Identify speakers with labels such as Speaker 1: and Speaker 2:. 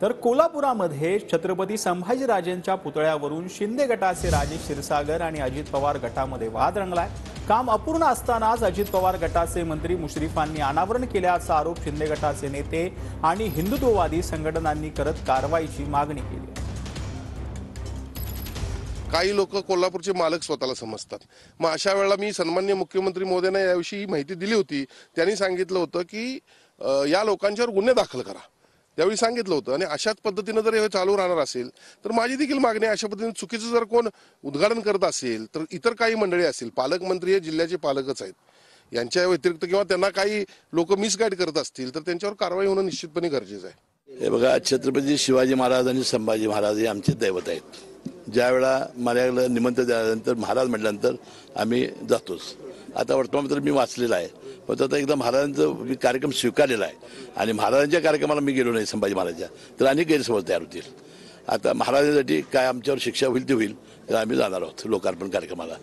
Speaker 1: तर कोल्हापुरामध्ये छत्रपती संभाजीराजेंच्या पुतळ्यावरून शिंदे गटाचे राजेश क्षीरसागर आणि अजित पवार गटामध्ये वाद रंगलाय। काम अपूर्ण असतानाच अजित पवार गटाचे मंत्री मुश्रीफांनी अनावरण केल्याचा आरोप शिंदे गटाचे नेते आणि हिंदुत्ववादी संघटनांनी करत कारवाईची मागणी केली।
Speaker 2: काही लोक कोल्हापूरचे मालक स्वतःला समजतात। मग अशा वेळेला मी सन्माननीय मुख्यमंत्री महोदयांना याविषयी माहिती दिली होती। त्यांनी सांगितलं होतं की या लोकांच्यावर गुन्हे दाखल करा, त्यावेळी सांगितलं होतं। आणि अशाच पद्धतीने जर हे चालू राहणार असेल तर माझी देखील मागणी अशा पद्धतीने चुकीचं जर कोण उद्घाटन करत असेल तर इतर काही मंडळी असतील, पालकमंत्री हे जिल्ह्याचे पालकच आहेत, यांच्या व्यतिरिक्त किंवा त्यांना काही लोक मिसगाईड करत असतील तर त्यांच्यावर कारवाई होणं निश्चितपणे गरजेचं आहे।
Speaker 3: हे बघा, छत्रपती शिवाजी महाराज आणि संभाजी महाराज हे आमचे दैवत आहेत। ज्या वेळा मला निमंत्रण दिल्यानंतर महाराज म्हटल्यानंतर आम्ही जातोच। आता वर्तमानपत्र मी वाचलेलं आहे, पण आता एकदा महाराजांचं मी कार्यक्रम स्वीकारलेला आहे आणि महाराजांच्या कार्यक्रमाला मी गेलो नाही संभाजी महाराजांच्या, तर अनेक गैरसमज तयार होतील। आता महाराजांसाठी काय आमच्यावर शिक्षा होईल ते होईल, तर आम्ही जाणार आहोत लोकार्पण कार्यक्रमाला।